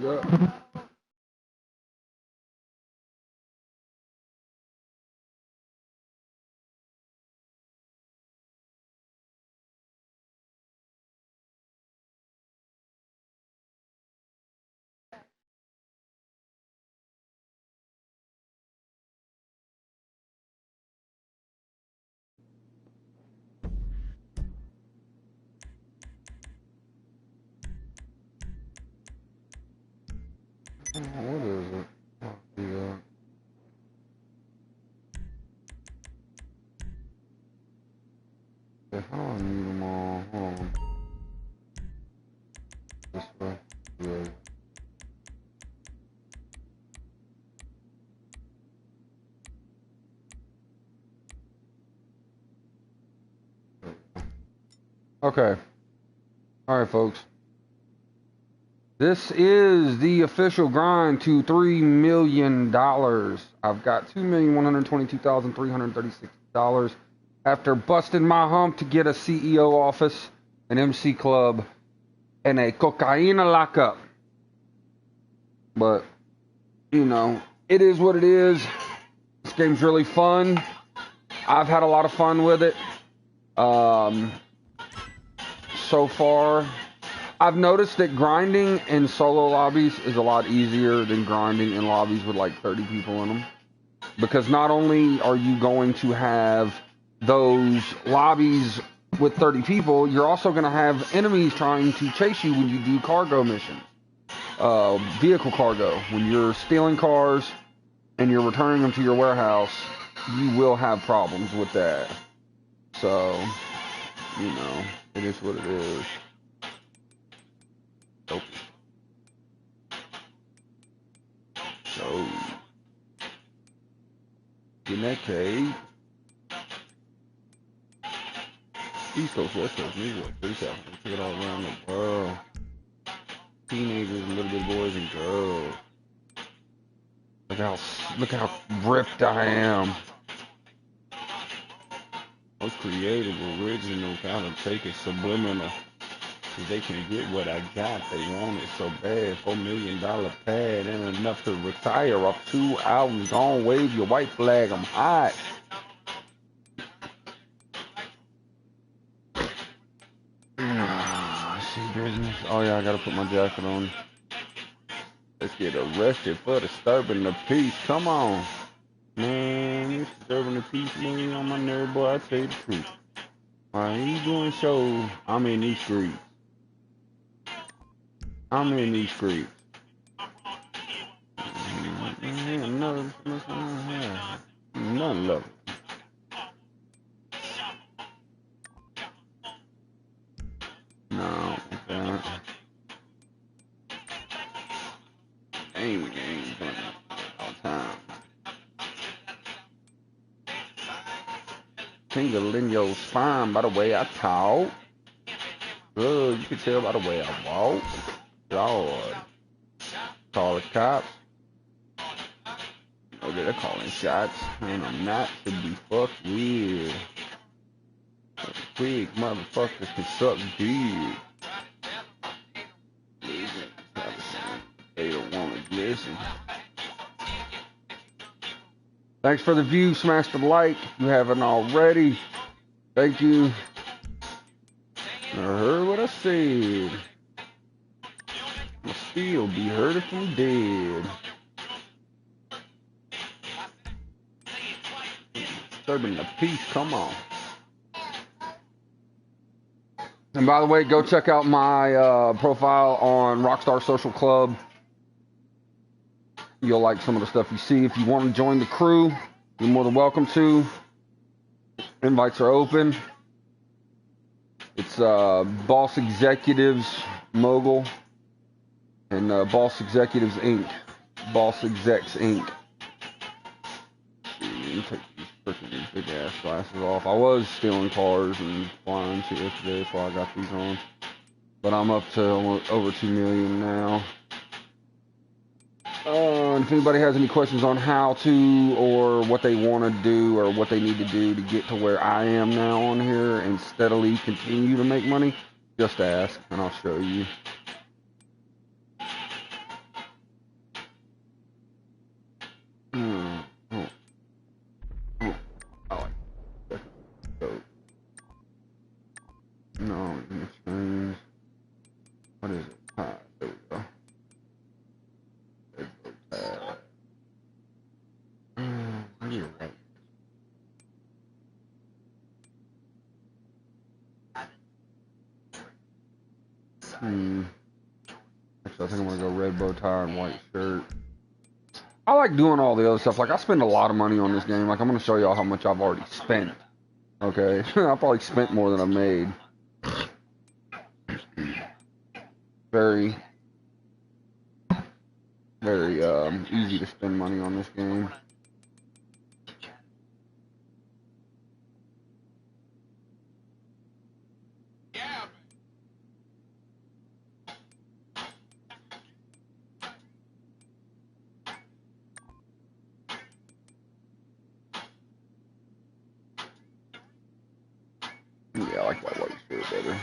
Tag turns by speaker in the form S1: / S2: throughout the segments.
S1: Yeah. What is it? Yeah. How do I need them all? Hold on. This way. Yeah. Okay. All right, folks. This is the official grind to $3 million. I've got $2,122,336 after busting my hump to get a CEO office, an MC club, and a cocaina lockup. But, you know, it is what it is. This game's really fun. I've had a lot of fun with it. So far, I've noticed that grinding in solo lobbies is a lot easier than grinding in lobbies with like 30 people in them. Because not only are you going to have those lobbies with 30 people, you're also going to have enemies trying to chase you when you do cargo missions. Vehicle cargo. When you're stealing cars and you're returning them to your warehouse, you will have problems with that. So, you know, it is what it is. Nope. So, in that case, East Coast, West Coast, New York, 3,000. Take it all around the world. Teenagers, little bit boys and girls. Look how ripped I am. Most creative, original, kind of take it subliminal. Cause they can get what I got. They want it so bad. $4 million pad and enough to retire off 2 albums. Gone wave your white flag. I'm hot. See business. Oh yeah, I gotta put my jacket on. Let's get arrested for disturbing the peace. Come on. Man, you disturbing the peace, man. On my nerve, boy, I tell you the truth. Why you doing shows? I'm in these streets. I'm in these streets. None of it. No, okay. Ain't doing that all the time. Tingling your spine by the way I talk. Good, you can tell by the way I walk. Lord. Call the cops. Oh, they're calling shots. And I'm not to be fucked with. Quick motherfuckers can suck dick. They don't want to listen. Thanks for the view. Smash the like if you haven't already. Thank you. I heard what I said. I'll still be heard if I'm dead. Disturbing the peace, come on. And by the way, go check out my profile on Rockstar Social Club. You'll like some of the stuff you see. If you want to join the crew, you're more than welcome to. Invites are open. It's Boss Executives Mogul and Boss Executives Inc. Boss Execs Inc. Let me take these freaking big ass glasses off. I was stealing cars and flying shit yesterday, so I got these on. But I'm up to over 2 million now. And if anybody has any questions on how to or what they want to do or what they need to do to get to where I am now on here and steadily continue to make money, just ask and I'll show you. Actually, I think I'm gonna go red bow tie and white shirt. I like doing all the other stuff. Like, I spend a lot of money on this game. Like, I'm gonna show y'all how much I've already spent. Okay, I probably spent more than I've made. Very, very easy to spend money on this game. Yeah, I like that white shirt better.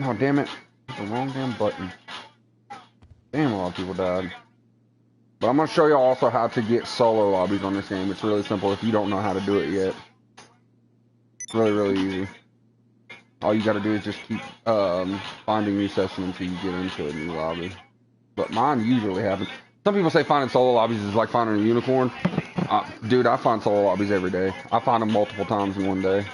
S1: Oh, damn it. Hit the wrong damn button. Damn, a lot of people died. But I'm going to show you also how to get solo lobbies on this game. It's really simple if you don't know how to do it yet. Really, really easy. All you got to do is just keep finding new sessions until you get into a new lobby. But mine usually happens. Some people say finding solo lobbies is like finding a unicorn. Dude, I find solo lobbies every day. I find them multiple times in one day.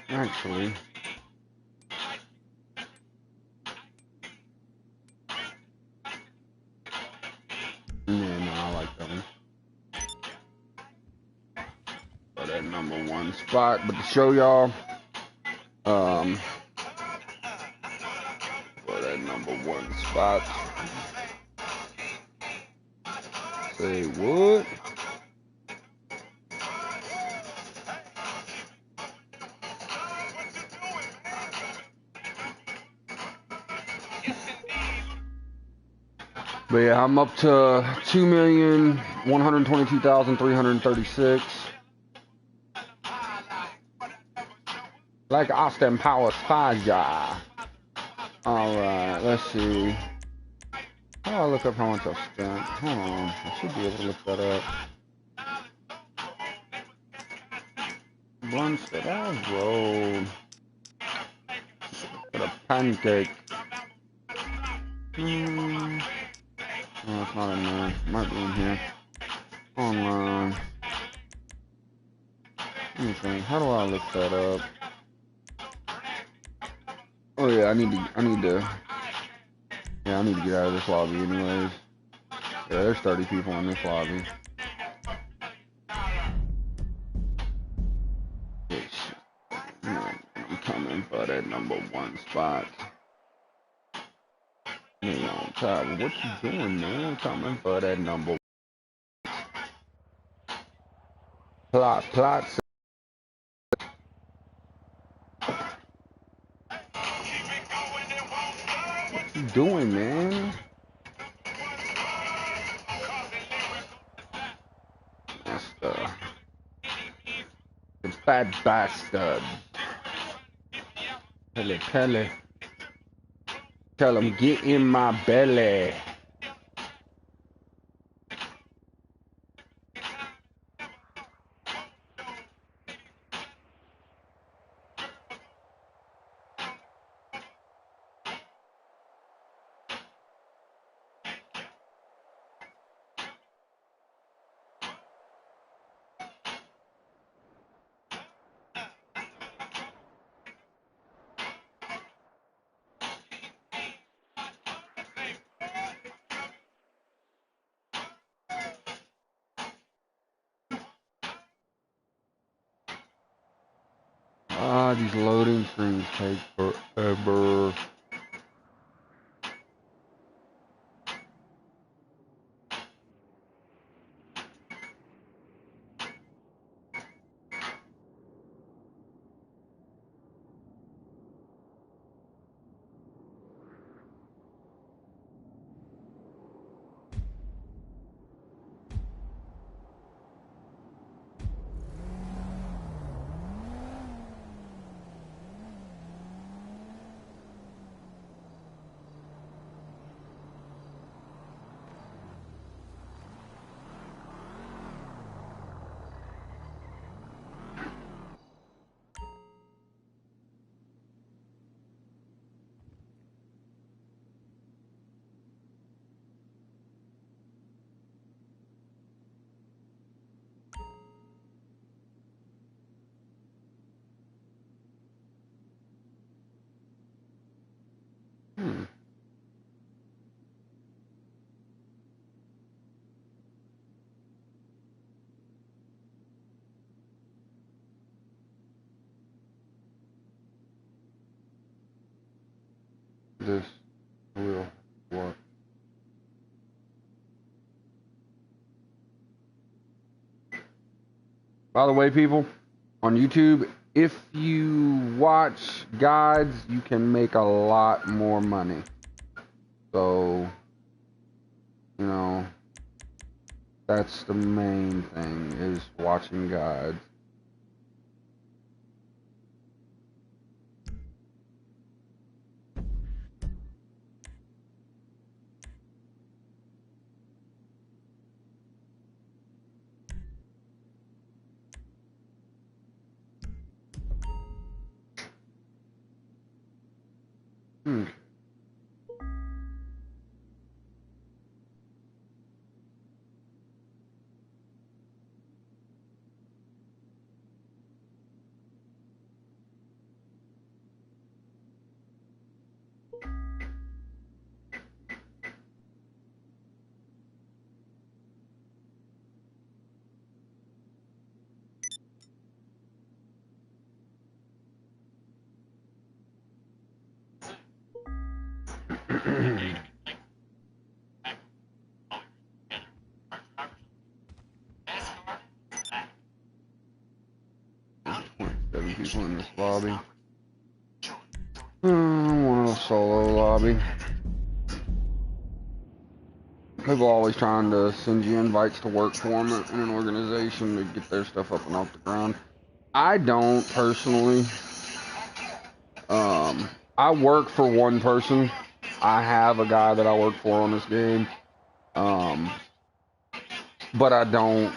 S1: Actually, yeah, no, I like that one. For that #1 spot, but to show y'all, for that #1 spot, say what? But yeah, I'm up to 2,122,336. Like Austin Powers Faja. Alright, let's see. How do I look up how much I spent? Hold on, I should be able to look that up. Blunts that I rolled. Got a pancake. Oh, it's not in there. It might be in here. Online. Let me think. How do I look that up? Oh yeah, I need to get out of this lobby anyways. Yeah, there's 30 people in this lobby. I'm coming for that #1 spot. Hey, on top, what you doing, man? Coming for that #1. Plot. What you doing, man? That's the fat bastard. Pele. Tell him, get in my belly. These loading screens take forever. this will work. By the way, people, on YouTube, if you watch guides, you can make a lot more money. So, you know, that's the main thing, is watching guides. Okay. There's 27 people in this lobby. One of solo lobby. People always trying to send you invites to work for them in an organization to get their stuff up and off the ground. I don't personally. I work for one person. I have a guy that I work for on this game. But I don't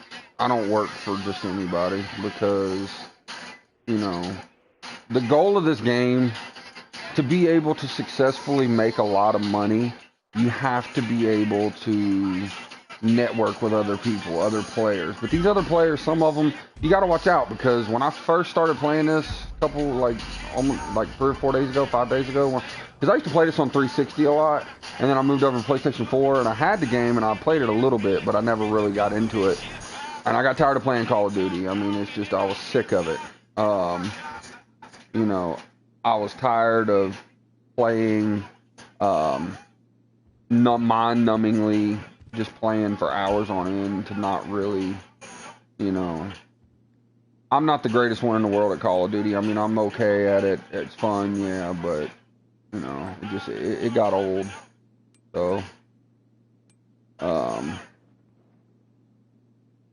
S1: work for just anybody, because, you know, the goal of this game, to be able to successfully make a lot of money, you have to be able to network with other people, other players. But these other players, some of them, you got to watch out, because when I first started playing this, almost 3 or 4 days ago, 5 days ago, because I used to play this on 360 a lot, and then I moved over to PlayStation 4, and I had the game, and I played it a little bit, but I never really got into it. And I got tired of playing Call of Duty. I mean, it's just, I was sick of it. You know, I was tired of playing mind-numbingly, just playing for hours on end to not really, you know. I'm not the greatest one in the world at Call of Duty. I mean, I'm okay at it. It's fun, yeah, but, you know, it got old. So, what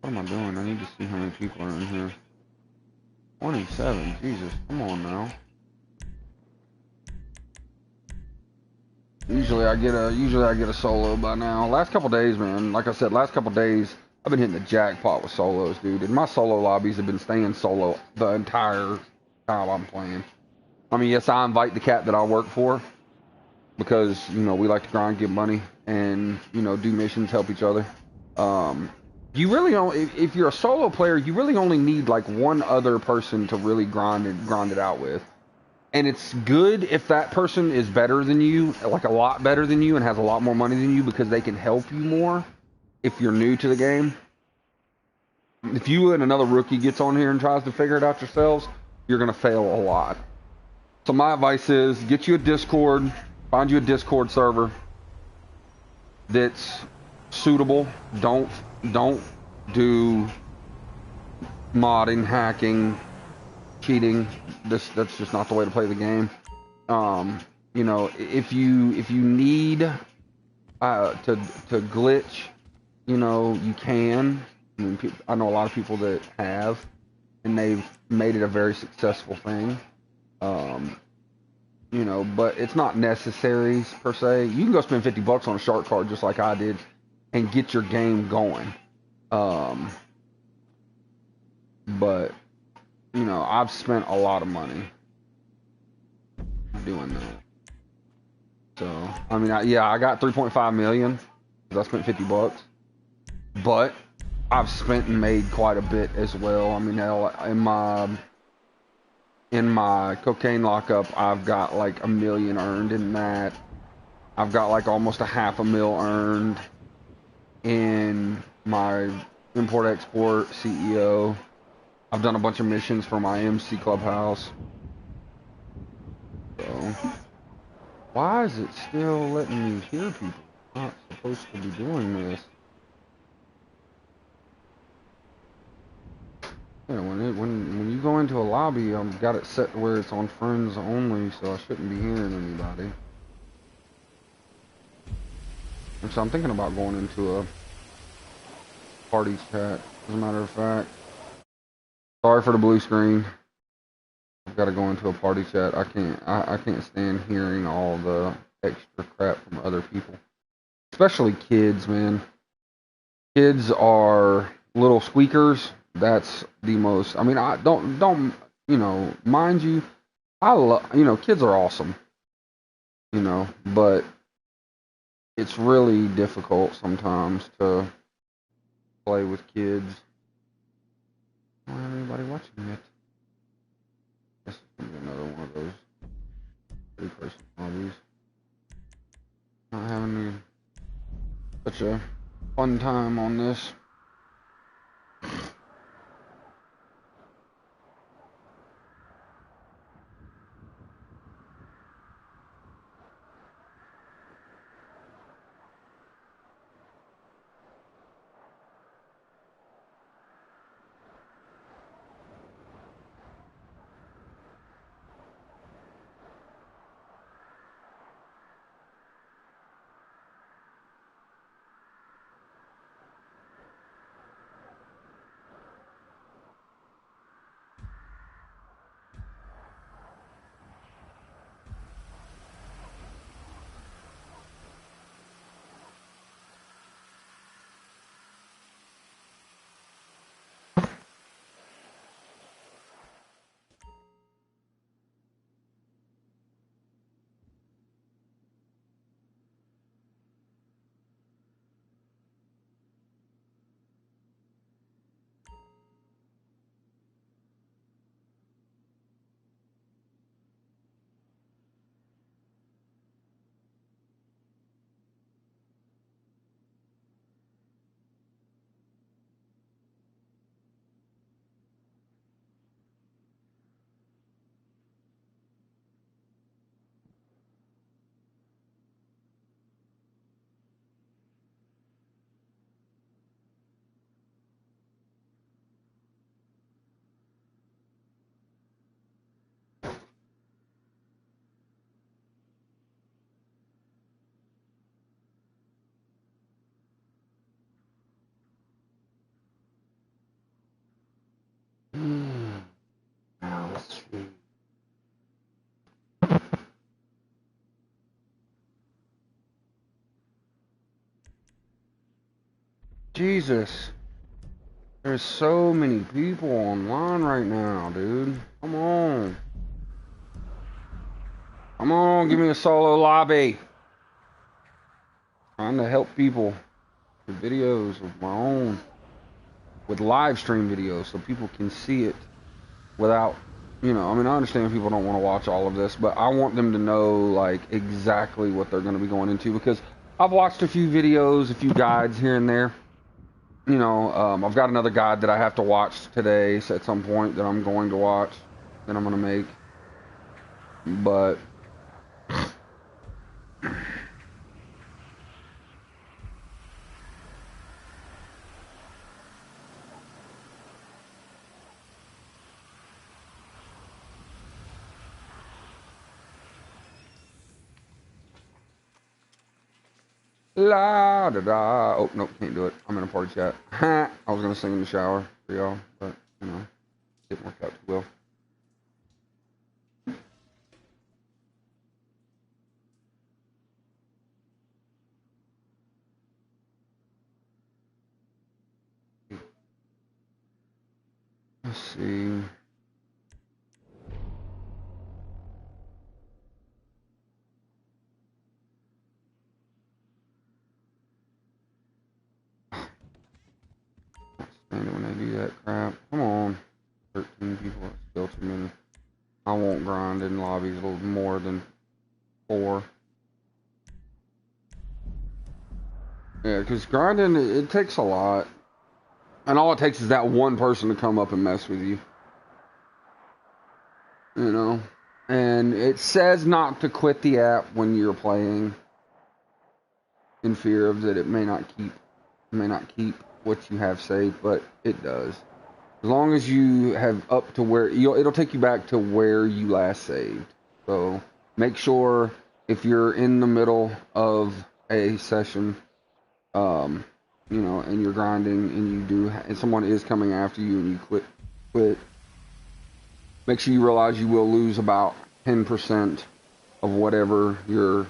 S1: am I doing? I need to see how many people are in here. 27, Jesus, come on now. Usually I get a solo by now. Last couple days, man, like I said, last couple days, I've been hitting the jackpot with solos, dude. And my solo lobbies have been staying solo the entire time I'm playing. I mean, yes, I invite the cat that I work for, because, you know, we like to grind, get money, and, you know, do missions, help each other. You really only, if you're a solo player, you really only need like one other person to really grind it out with. And it's good if that person is better than you, like a lot better than you, and has a lot more money than you, because they can help you more if you're new to the game. If you and another rookie gets on here and tries to figure it out yourselves, you're going to fail a lot. So my advice is, get you a Discord, find you a Discord server that's suitable. Don't do modding, hacking, cheating. That's just not the way to play the game. You know, if you need to glitch, you know, you can. I mean, I know a lot of people that have, and they've made it a very successful thing. You know, but it's not necessary per se. You can go spend $50 on a shark card just like I did, and get your game going. But, you know, I've spent a lot of money doing that. So, I mean, I got 3.5 million because I spent $50. But I've spent and made quite a bit as well. I mean, in my cocaine lockup, I've got like $1 million earned in that. I've got like almost $500,000 earned in my import-export CEO. I've done a bunch of missions for my MC Clubhouse. So, Why is it still letting me hear people? I'm not supposed to be doing this. Yeah, when you go into a lobby, I've got it set where it's on friends only, so I shouldn't be hearing anybody. And so I'm thinking about going into a party chat, as a matter of fact. Sorry for the blue screen. I've got to go into a party chat. I can't stand hearing all the extra crap from other people. Especially kids, man. Kids are little squeakers. That's the most. I mean, I don't you know, mind you, I love, you know, kids are awesome, you know, but it's really difficult sometimes to play with kids. I don't have anybody watching yet. This is gonna be another one of those 3-person hobbies. Not having such a fun time on this. Now let's see. Jesus. There's so many people online right now, dude. Come on. Come on, give me a solo lobby. Trying to help people with videos of my own. With live stream videos so people can see it without, you know, I mean, I understand people don't want to watch all of this, but I want them to know, like, exactly what they're going to be going into, because I've watched a few videos, a few guides here and there. You know, I've got another guide that I have to watch today at some point that I'm going to watch, that I'm going to make. But la da da. Oh, nope, can't do it. I'm in a party chat. I was going to sing in the shower for y'all, but, you know, didn't work out too well. Let's see. And when they do that crap, come on. 13 people, that's still too many. I won't grind in lobbies a little more than 4. Yeah, because grinding, it takes a lot. And all it takes is that one person to come up and mess with you. You know? And it says not to quit the app when you're playing, in fear of that it may not keep what you have saved, but it does. As long as you have up to where it'll take you back to where you last saved. So make sure if you're in the middle of a session, you know, and you're grinding and someone is coming after you and you quit, make sure you realize you will lose about 10% of whatever your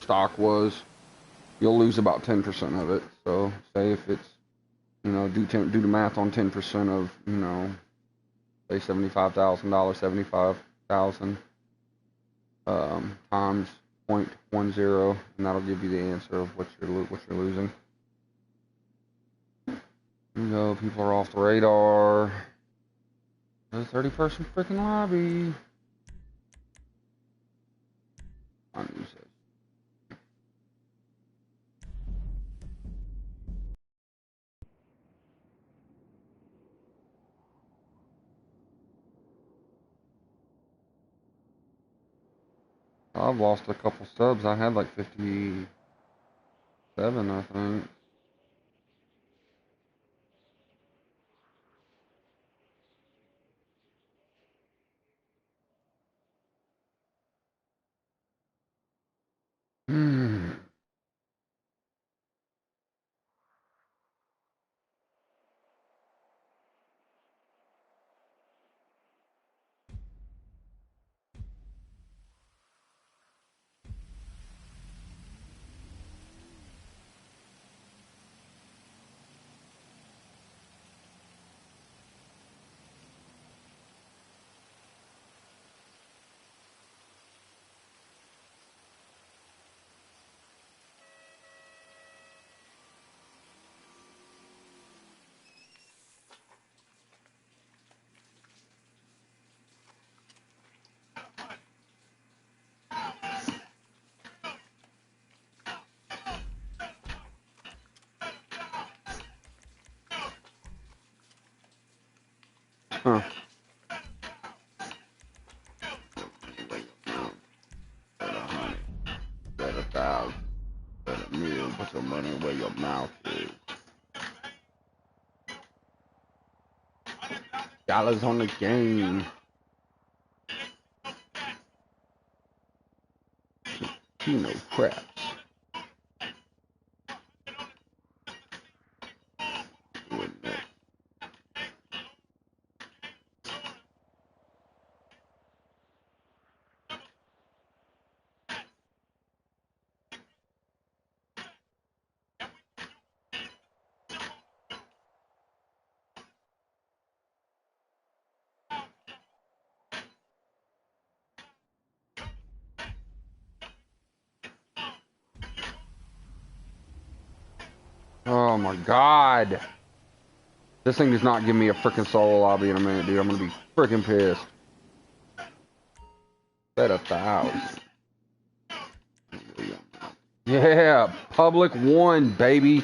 S1: stock was. You'll lose about 10% of it. So say if it's, you know, do the math on 10% of, you know, say $75,000, 75,000 times 0.10, and that'll give you the answer of what you're losing. You know, people are off the radar. The 30-person freaking lobby. I've lost a couple subs. I had like 57, I think. Huh. Bet 1,000, bet a million, put your money where your mouth is. Dollars on the game. Kino craps. Oh my god. This thing does not give me a freaking solo lobby in a minute, dude. I'm gonna be freaking pissed. Bet 1,000. Yeah, public one, baby.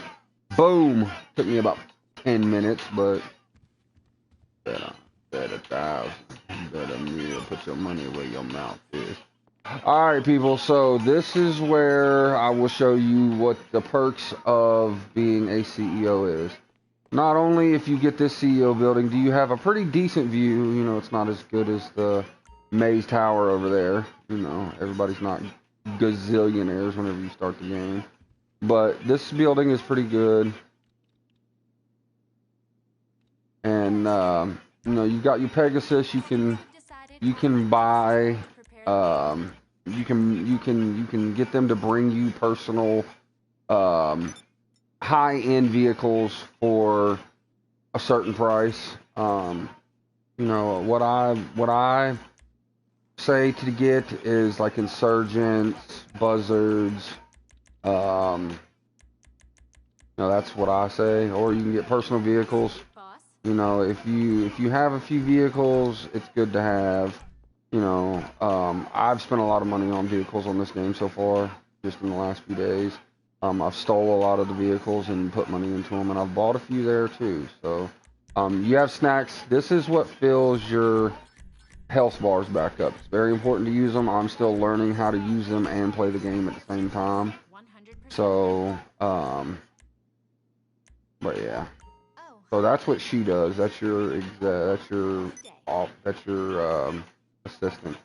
S1: Boom. Took me about 10 minutes, but bet 1,000. Bet a million. Put your money where your mouth is. Alright, people, so this is where I will show you what the perks of being a CEO is. Not only if you get this CEO building, do you have a pretty decent view. You know, it's not as good as the Maze Tower over there. You know, everybody's not gazillionaires whenever you start the game. But this building is pretty good. And, you know, you've got your Pegasus. You can buy, you can get them to bring you personal, high-end vehicles for a certain price. You know, what I say to get is like insurgents, buzzards. No, that's what I say. Or you can get personal vehicles. You know, if you have a few vehicles, it's good to have. You know, I've spent a lot of money on vehicles on this game so far, just in the last few days. I've stole a lot of the vehicles and put money into them, and I've bought a few there too. So, you have snacks. This is what fills your health bars back up. It's very important to use them. I'm still learning how to use them and play the game at the same time. So, but yeah. So that's what she does. That's your assistant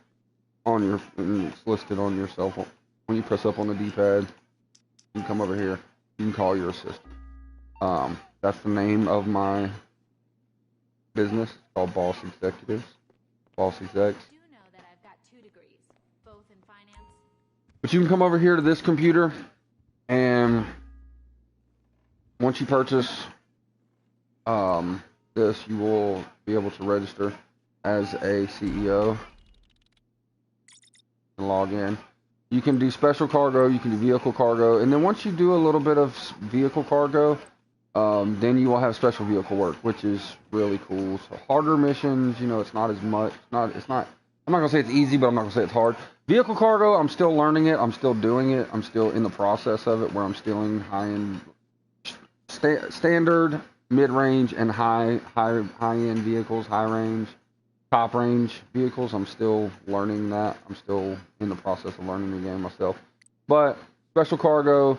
S1: on your. It's listed on your cell phone. When you press up on the D-pad, you can come over here. You can call your assistant. That's the name of my business. It's called Boss Executives. Boss Execs. But you can come over here to this computer, and once you purchase this, you will be able to register as a CEO and log in. You can do special cargo, you can do vehicle cargo, and then once you do a little bit of vehicle cargo, then you will have special vehicle work, which is really cool. So harder missions, you know, it's not as much. I'm not gonna say it's easy, but I'm not gonna say it's hard. Vehicle cargo, I'm still learning it. I'm still doing it. I'm still in the process of it, where I'm stealing high-end, standard, mid-range, and high-end vehicles, high-range, top-range vehicles. I'm still learning that. I'm still in the process of learning the game myself. But special cargo,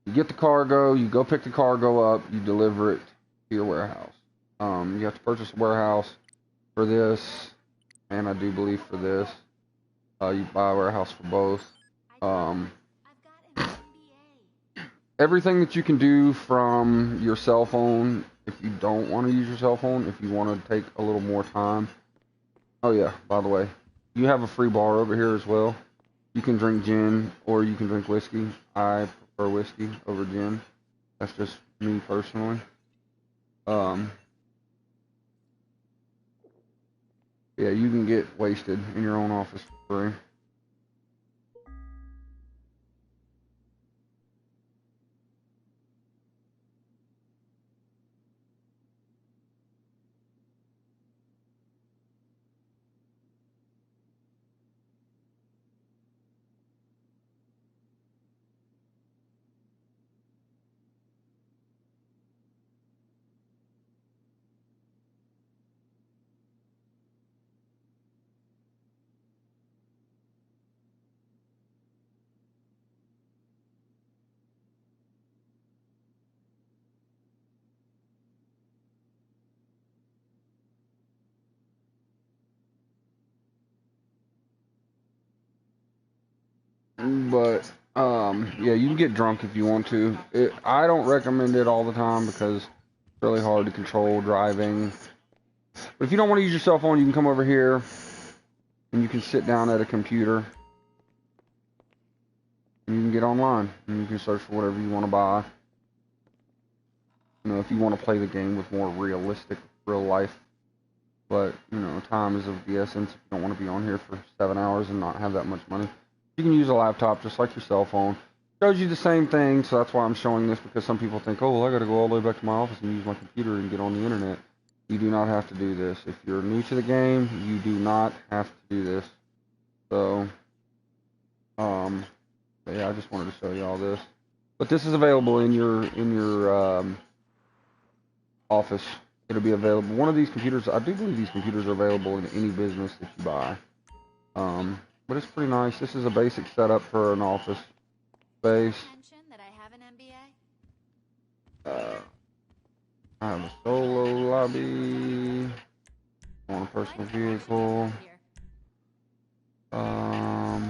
S1: you get the cargo, you go pick the cargo up, you deliver it to your warehouse. You have to purchase a warehouse for this, and I do believe for this. You buy a warehouse for both. Everything that you can do from your cell phone, if you don't want to use your cell phone, if you want to take a little more time. Oh yeah, by the way, you have a free bar over here as well. You can drink gin or you can drink whiskey. I prefer whiskey over gin. That's just me personally. Yeah, you can get wasted in your own office for free. But yeah, you can get drunk if you want to. I don't recommend it all the time because it's really hard to control driving. But if you don't want to use your cell phone, you can come over here and you can sit down at a computer and you can get online and you can search for whatever you want to buy. You know, if you want to play the game with more realistic, real life. But, you know, time is of the essence. If you don't want to be on here for 7 hours and not have that much money, you can use a laptop just like your cell phone. Shows you the same thing, so that's why I'm showing this, because some people think, oh, well, I got to go all the way back to my office and use my computer and get on the internet. You do not have to do this. If you're new to the game, you do not have to do this. So, but yeah, I just wanted to show you all this. But this is available in your office. It'll be available. One of these computers, I do believe these computers are available in any business that you buy. But it's pretty nice. This is a basic setup for an office space. I have a solo lobby. I want a personal vehicle. I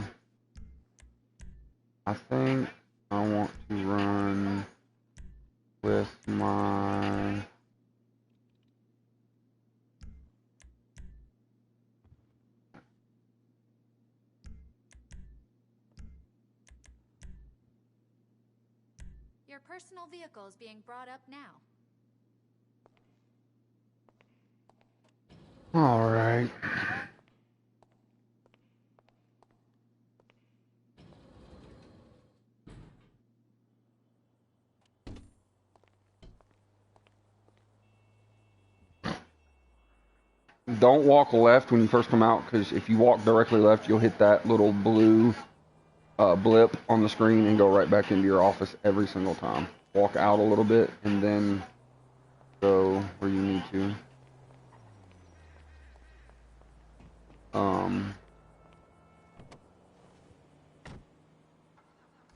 S1: think I want to run with my
S2: Your personal vehicle is being brought up now.
S1: All right. Don't walk left when you first come out, because if you walk directly left, you'll hit that little blue blip on the screen and go right back into your office every single time. Walk out a little bit and then go where you need to.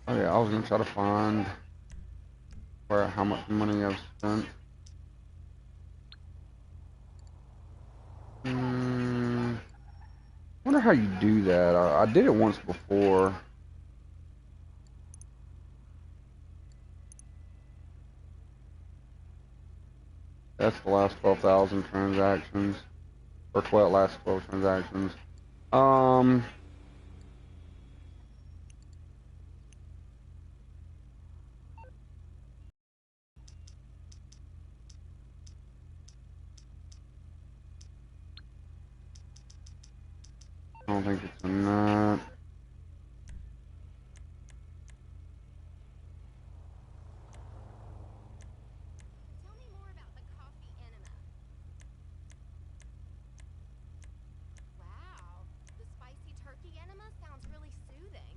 S1: Oh yeah, I was gonna try to find where how much money I've spent. Wonder how you do that. I did it once before. That's the last 12,000 transactions, or last 12 transactions. I don't think it's in that.
S2: Tell me more about the coffee enema. Wow, the spicy turkey enema sounds really soothing.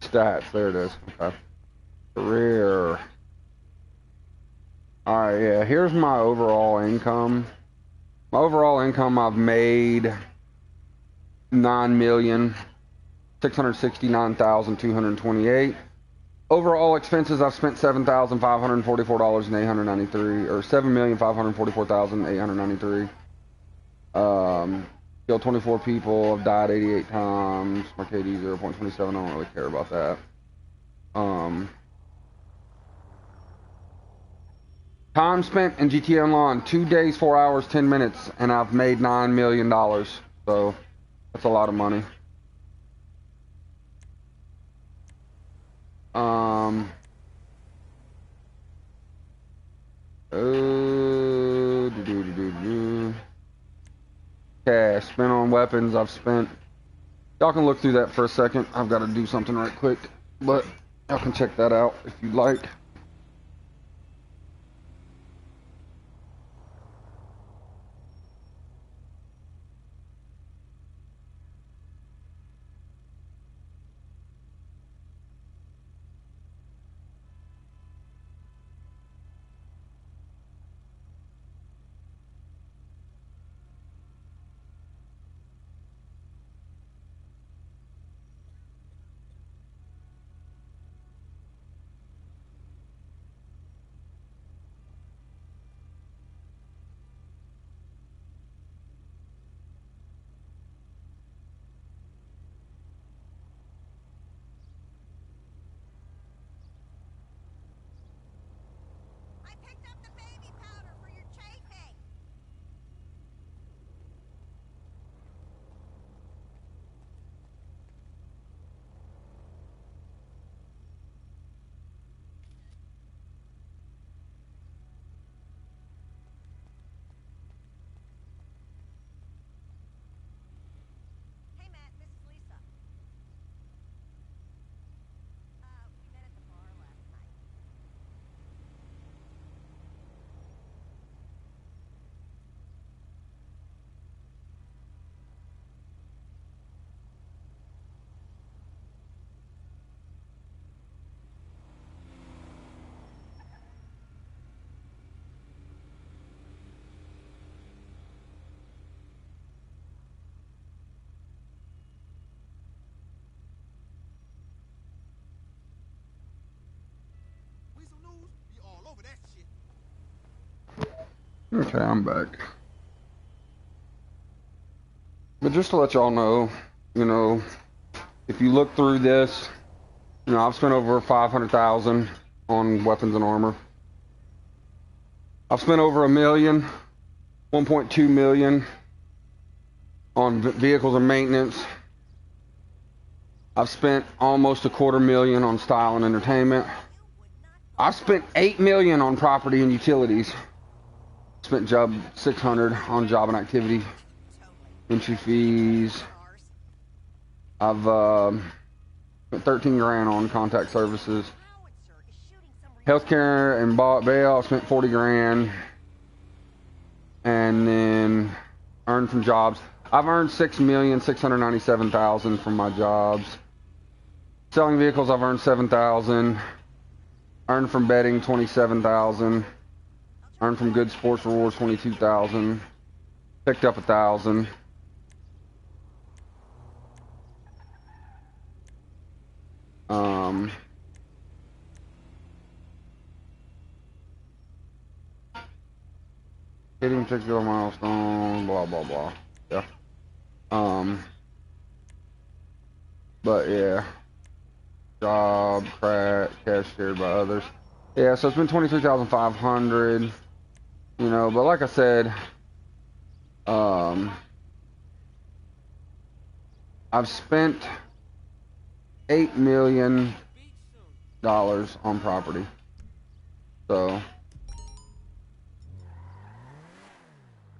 S1: Stats, there it is. Okay. Career. Alright, yeah, here's my overall income. My overall income, I've made 9,669,228. Overall expenses, I've spent $7,544,893, or $7,544,893. Killed 24 people. I've died 88 times. My KD 0.27. I don't really care about that. Time spent in GTA Online, 2 days, 4 hours, 10 minutes, and I've made $9 million. So that's a lot of money. Cash spent on weapons. I've spent. Y'all can look through that for a second. I've got to do something right quick, but y'all can check that out if you'd like. Okay, I'm back. But just to let y'all know, you know, if you look through this, you know, I've spent over 500,000 on weapons and armor. I've spent over $1 million, 1.2 million on vehicles and maintenance. I've spent almost $250,000 on style and entertainment. I've spent $8 million on property and utilities. Spent job 600 on job and activity, entry fees. I've spent 13 grand on contact services, healthcare and bail. I spent 40 grand, and then earned from jobs. I've earned 6,697,000 from my jobs. Selling vehicles, I've earned 7,000. Earned from betting 27,000. Earned from good sports rewards 22,000. Picked up 1,000. Hitting particular milestone, blah blah blah. Yeah. But yeah. Job, cash shared by others. Yeah, so it's been 23,500. You know, but like I said, I've spent $8 million on property. So,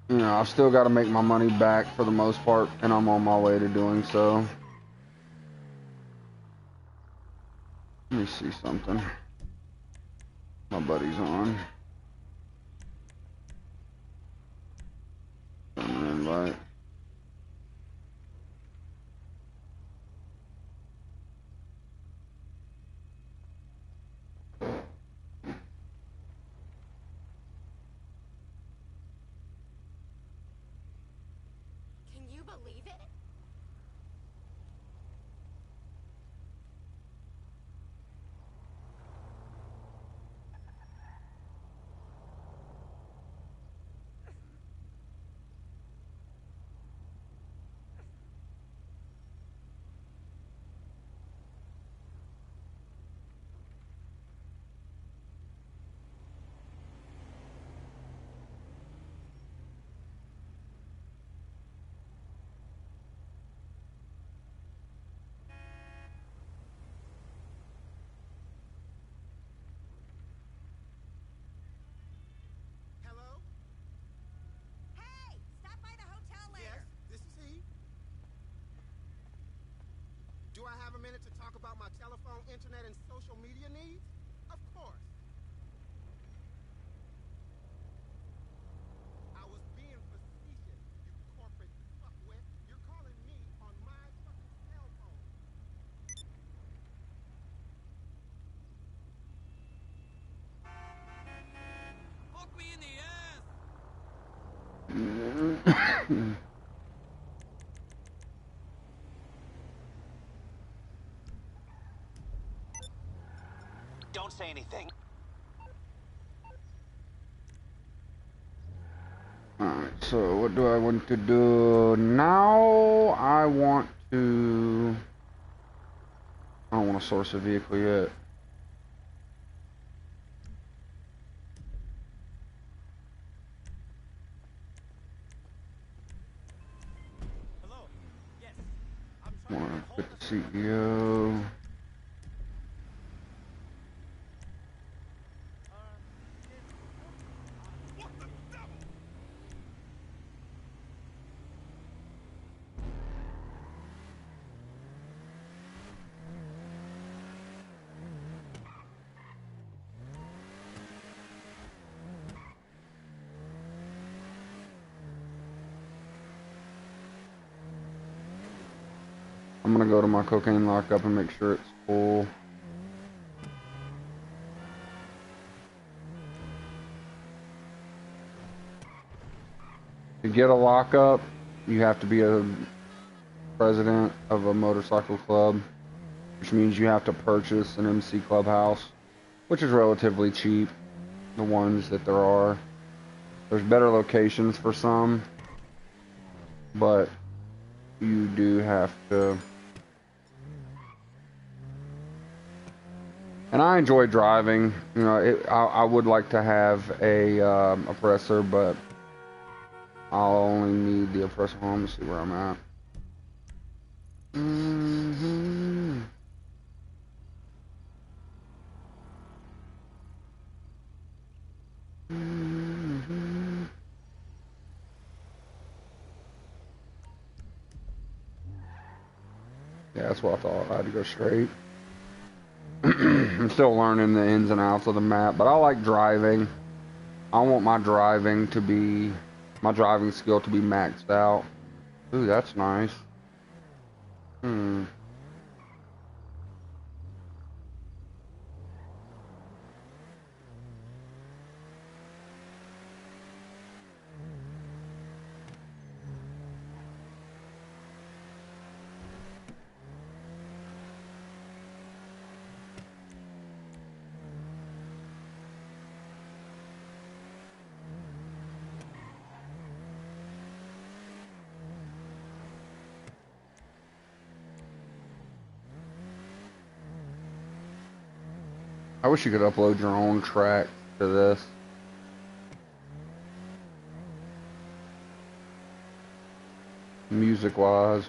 S1: you know, I've still got to make my money back for the most part, and I'm on my way to doing so. Let me see something. My buddy's on. Send an invite.
S2: Can you believe it?
S3: Hello?
S2: Hey, stop by the hotel later.
S3: Yes, this is he. Do I have a minute to talk about my telephone, internet, and social media needs? Of course. I was being facetious, you corporate fuckwit. You're calling me on my fucking cell phone. Fuck me in the ass!
S4: Don't say anything.
S1: Alright, so what do I want to do now? I don't want to source a vehicle yet.
S3: Hello? Yes. I'm
S1: I
S3: trying
S1: want
S3: to
S1: to
S3: get
S1: put
S3: hold
S1: the
S3: of
S1: CEO.
S3: What the devil?
S1: I'm gonna go to my cocaine lockup and make sure it's full. To get a lockup, you have to be a president of a motorcycle club, which means you have to purchase an MC clubhouse, which is relatively cheap, the ones that there are. There's better locations for some, but you do have to. And I enjoy driving. You know, I would like to have a oppressor, but I'll only need the oppressor home to see where I'm at. Mm-hmm. Mm-hmm. Yeah, that's what I thought. I had to go straight. I'm still learning the ins and outs of the map, but I like driving. I want my driving skill to be maxed out. Ooh, that's nice. Hmm. I wish you could upload your own track to this. Music wise.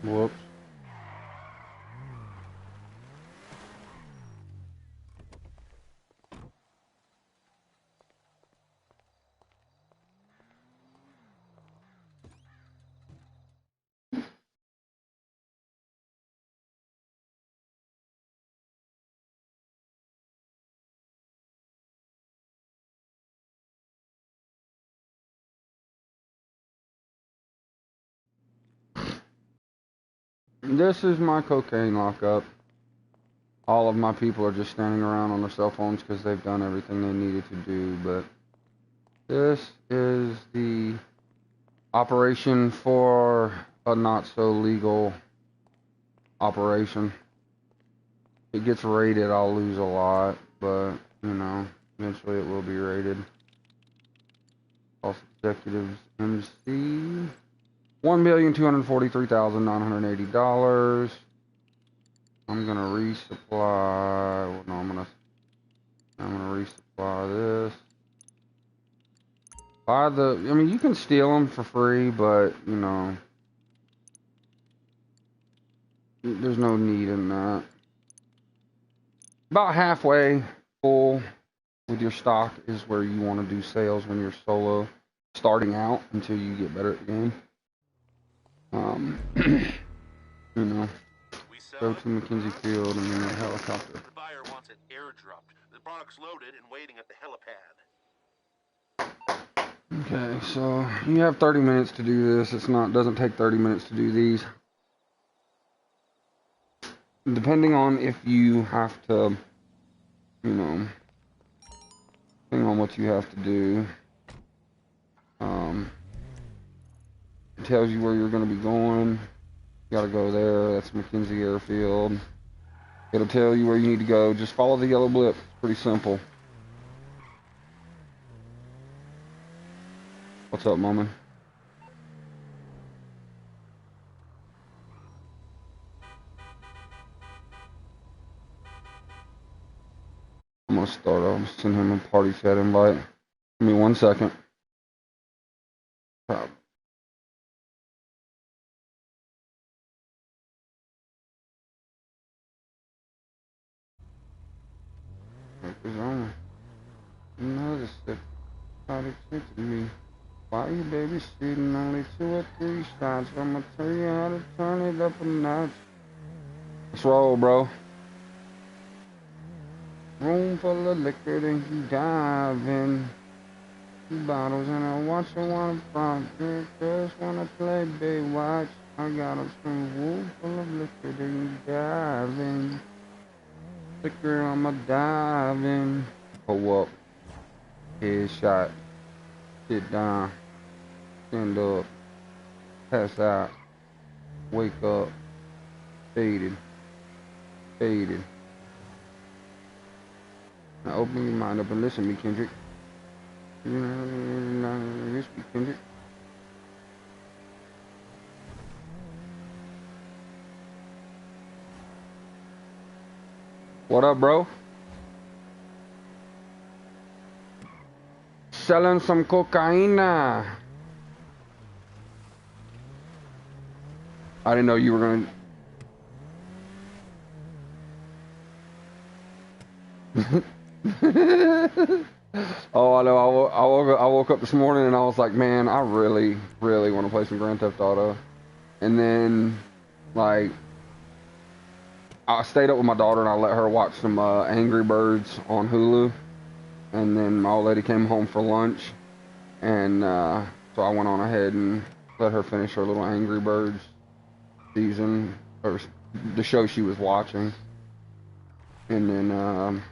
S1: Whoops. This is my cocaine lockup. All of my people are just standing around on their cell phones because they've done everything they needed to do, but this is the operation for a not so legal operation. If it gets raided, I'll lose a lot, but you know, eventually it will be raided. False executives MC $1,243,980. I'm gonna resupply. Well, no, I'm gonna resupply this. Buy the. I mean, you can steal them for free, but you know, there's no need in that. About halfway full with your stock is where you want to do sales when you're solo, starting out until you get better at the game. You know, go to Mackenzie Field and then a helicopter.
S5: The buyer wants it airdropped. The product's loaded and waiting at the helipad.
S1: Okay, so you have 30 minutes to do this. Doesn't take 30 minutes to do these. Depending on if you have to, you know, depending on what you have to do, it tells you where you're going to be going. You got to go there. That's McKenzie Airfield. It'll tell you where you need to go. Just follow the yellow blip. It's pretty simple. What's up, Mama? I'm gonna start off. Send him a party chat invite. Give me 1 second. Okay, another step. Party chat to me. Why you babysitting only 2 or 3 shots? I'ma tell you how to turn it up a notch. Let's roll, bro. Room full of liquor, then you dive in. 2 bottles and I watch her wanna front. Just wanna play big watch. I got a room full of liquor, then you dive in. Liquor, I'ma dive in. Pull up. Headshot. Sit down. Stand up. Pass out. Wake up. Faded. Faded. Now open your mind up and listen to me, Kendrick. Listen to me, Kendrick. What up, bro? Selling some cocaine. I didn't know you were gonna. Oh, I know. I woke up this morning and I was like, man, I really, really want to play some Grand Theft Auto. And then, like, I stayed up with my daughter and I let her watch some Angry Birds on Hulu. And then my old lady came home for lunch, and so I went on ahead and let her finish her little Angry Birds season, or the show she was watching. And then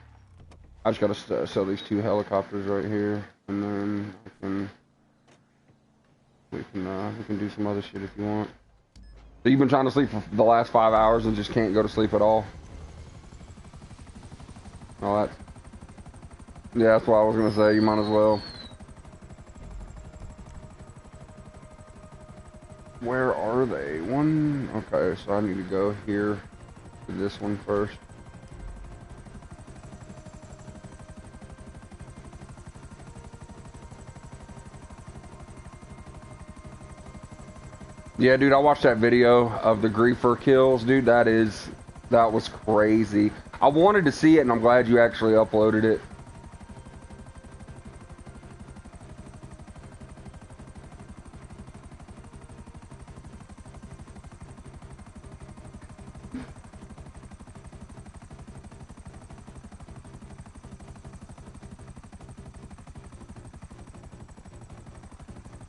S1: I just gotta sell these 2 helicopters right here, and then we can do some other shit if you want. So you've been trying to sleep for the last 5 hours and just can't go to sleep at all? Oh, that. Yeah, that's what I was gonna say. You might as well. Where are they? One. Okay, so I need to go here to this one first. Yeah, dude, I watched that video of the griefer kills, dude. That was crazy. I wanted to see it, and I'm glad you actually uploaded it.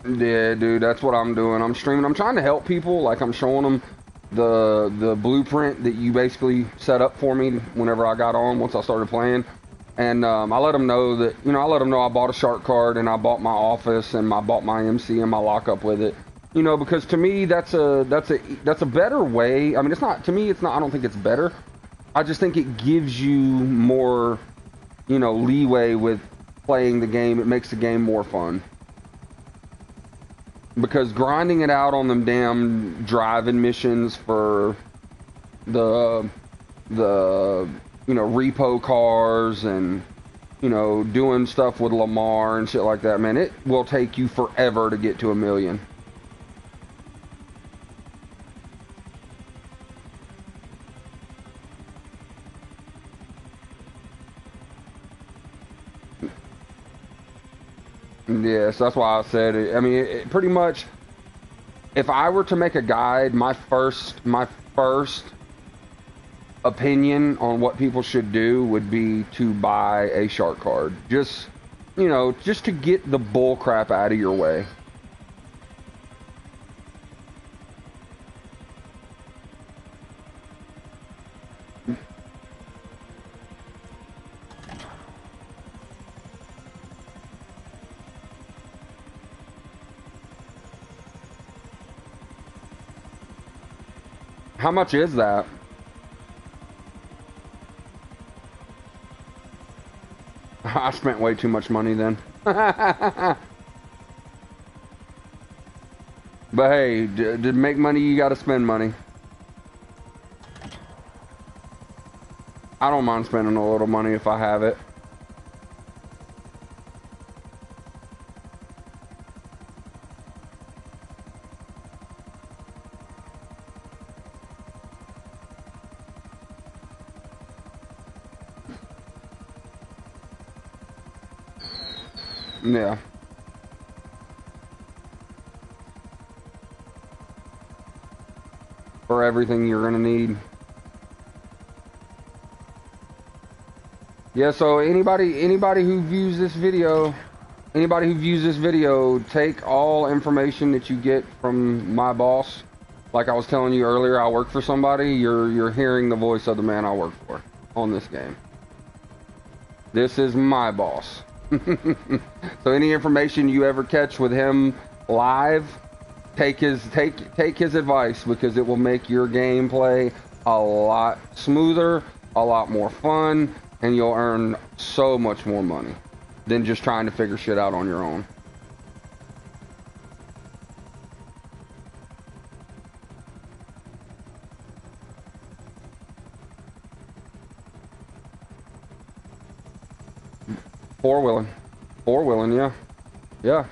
S1: Yeah, dude, that's what I'm doing. I'm streaming. I'm trying to help people. Like, I'm showing them the blueprint that you basically set up for me whenever I got on, once I started playing. And I let them know that, I let them know I bought a shark card and I bought my office and I bought my MC and my lockup with it. Because to me, that's a better way. I mean, it's not, to me, it's not, I don't think it's better. I just think it gives you more, leeway with playing the game. It makes the game more fun. Because grinding it out on them damn driving missions for the repo cars and doing stuff with Lamar and shit like that, man, it will take you forever to get to 1 million. Yes, that's why I said it. I mean, it pretty much, if I were to make a guide, my first opinion on what people should do would be to buy a shark card. Just to get the bull crap out of your way. How much is that? I spent way too much money then. But hey, to make money, you gotta spend money. I don't mind spending a little money if I have it. Yeah. For everything you're gonna need. Yeah, so anybody who views this video, take all information that you get from my boss. Like I was telling you earlier, I work for somebody. You're hearing the voice of the man I work for on this game. This is my boss. So any information you ever catch with him live, take his advice, because it will make your gameplay a lot smoother, a lot more fun, and you'll earn so much more money than just trying to figure shit out on your own. Four-wheeling. Four-wheeling, yeah. Yeah.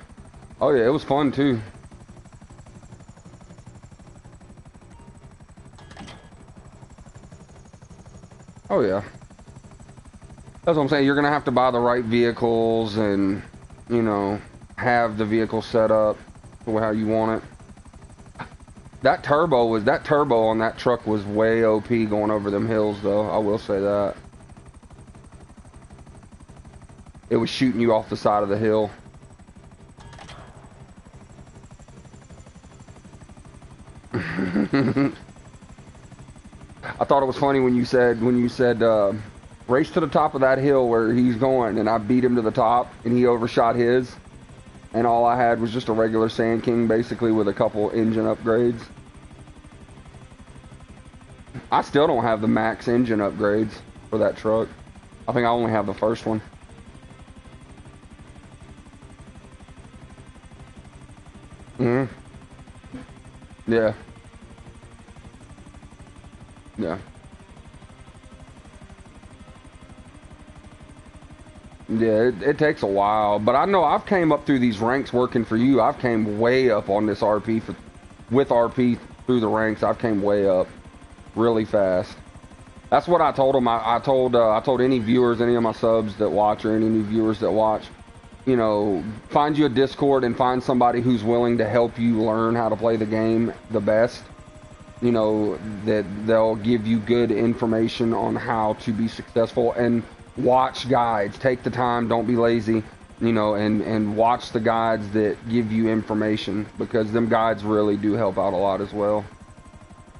S1: Oh yeah, it was fun too. Oh yeah. That's what I'm saying. You're gonna have to buy the right vehicles and, you know, have the vehicle set up for how you want it. That turbo on that truck was way OP going over them hills though. I will say that. It was shooting you off the side of the hill. I thought it was funny when you said race to the top of that hill where he's going, and I beat him to the top and he overshot his, and all I had was just a regular Sand King basically with a couple engine upgrades. I still don't have the max engine upgrades for that truck. I think I only have the first one. Yeah. Yeah. Yeah, it takes a while, but I know I've came up through these ranks working for you. I've came way up on this RP with RP through the ranks. I've came way up really fast. That's what I told them. I told any viewers, any of my subs that watch, or any new viewers that watch, you know, find you a Discord and find somebody who's willing to help you learn how to play the game the best. You know, that they'll give you good information on how to be successful, and watch guides. Take the time, don't be lazy, you know, and watch the guides that give you information, because them guides really do help out a lot as well.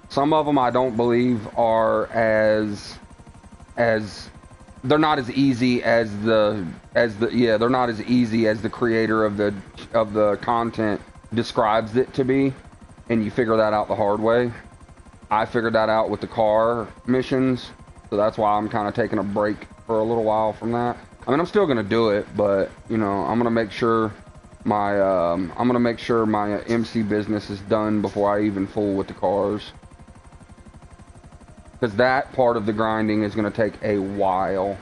S1: Some of them I don't believe are as they're not as easy as they're not as easy as the creator of the content describes it to be, and you figure that out the hard way. I figured that out with the car missions, so that's why I'm kind of taking a break for a little while from that. I mean, I'm still gonna do it, but you know, I'm gonna make sure my MC business is done before I even fool with the cars, because that part of the grinding is gonna take a while.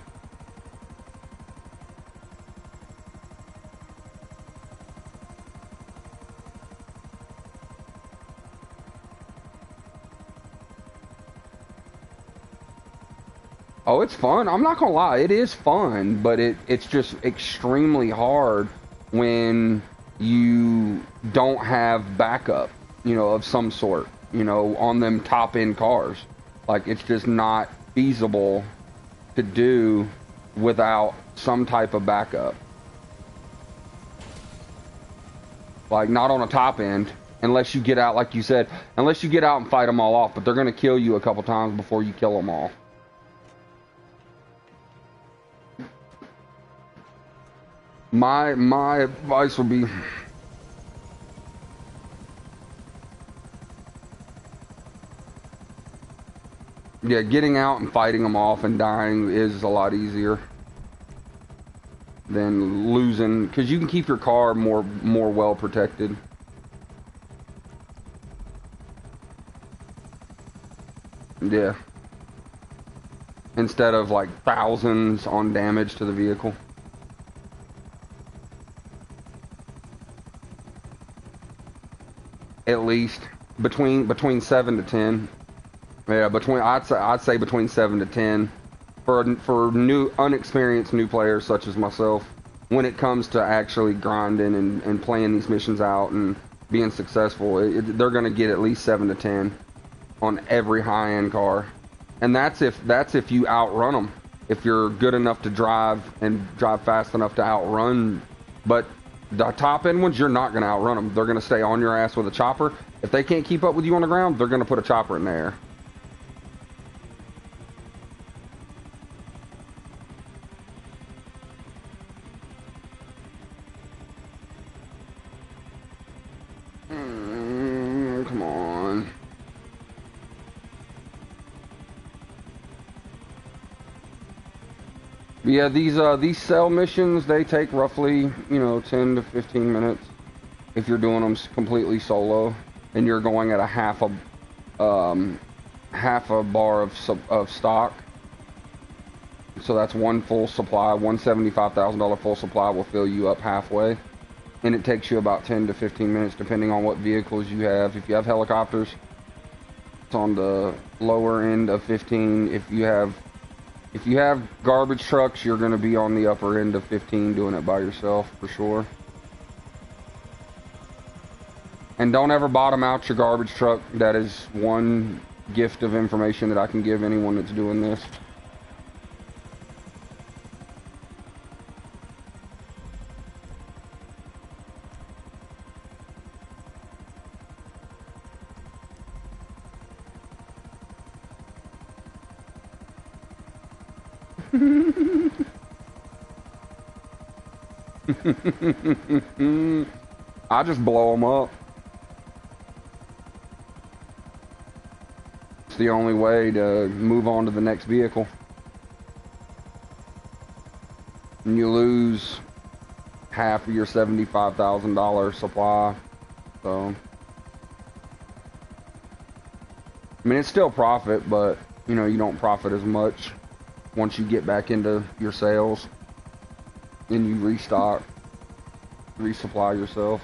S1: Oh, it's fun. I'm not gonna lie, it is fun, but it's just extremely hard when you don't have backup, you know, of some sort, you know, on them top end cars. Like, it's just not feasible to do without some type of backup. Like, not on a top end, unless you get out, like you said, unless you get out and fight them all off, but they're gonna kill you a couple times before you kill them all. My advice would be, yeah, getting out and fighting them off and dying is a lot easier than losing, because you can keep your car more well protected. Yeah. Instead of like thousands on damage to the vehicle. At least between 7 to 10. Yeah, I'd say between 7 to 10 for new unexperienced new players such as myself, when it comes to actually grinding and playing these missions out and being successful. They're going to get at least 7 to 10 on every high-end car. And that's if you outrun them. If you're good enough to drive and drive fast enough to outrun, but the top end ones, you're not going to outrun them. They're going to stay on your ass with a chopper. If they can't keep up with you on the ground, they're going to put a chopper in the air. Come on. Yeah, these cell missions, they take roughly, 10 to 15 minutes if you're doing them completely solo, and you're going at a half a bar of stock. So that's one full supply. $175,000 full supply will fill you up halfway. And it takes you about 10 to 15 minutes depending on what vehicles you have. If you have helicopters, it's on the lower end of 15. If you have garbage trucks, you're going to be on the upper end of 15 doing it by yourself for sure. And don't ever bottom out your garbage truck. That is one gift of information that I can give anyone that's doing this. I just blow them up. It's the only way to move on to the next vehicle. And you lose half of your $75,000 supply. So, I mean, it's still profit, but you know, you don't profit as much once you get back into your sales and you restock, resupply yourself.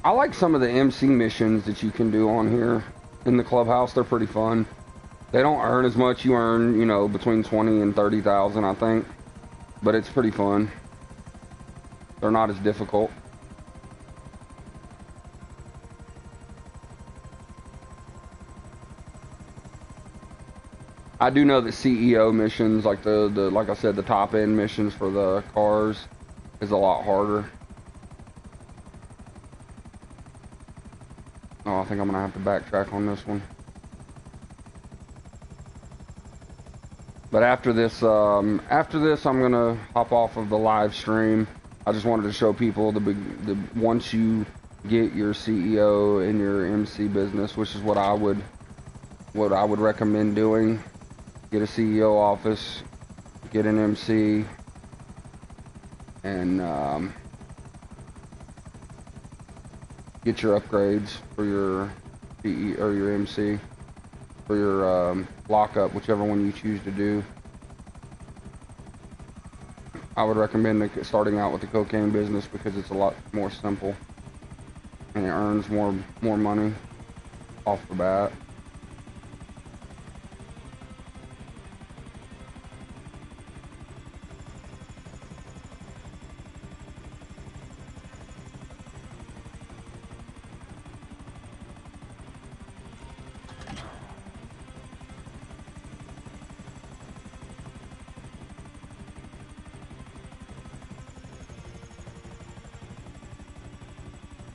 S1: I like some of the MC missions that you can do on here in the clubhouse. They're pretty fun. They don't earn as much. You earn, you know, between 20 and 30,000, I think. But it's pretty fun. They're not as difficult. I do know that CEO missions, like like I said, the top end missions for the cars is a lot harder. Oh, I think I'm gonna have to backtrack on this one. But after this, I'm gonna hop off of the live stream. I just wanted to show people once you get your CEO in your MC business, which is what I would recommend doing. Get a CEO office, get an MC, and get your upgrades for your PE or your MC, for your lockup, whichever one you choose to do. I would recommend starting out with the cocaine business because it's a lot more simple and it earns more money off the bat.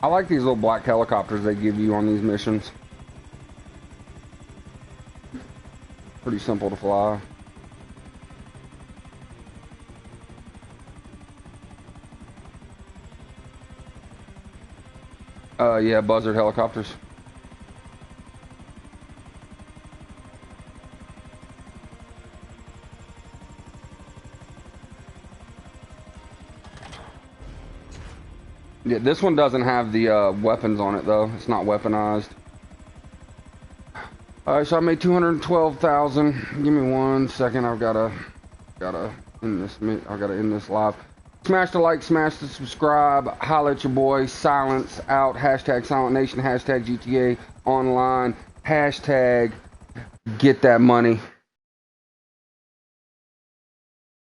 S1: I like these little black helicopters they give you on these missions. Pretty simple to fly. Yeah, buzzard helicopters. Yeah, this one doesn't have the weapons on it though. It's not weaponized. Alright, so I made 212,000. Give me 1 second. I've gotta end this. I gotta end this live. Smash the like, smash the subscribe. Holla at your boy. Silence out. Hashtag Silent Nation. Hashtag GTA Online. Hashtag get that money.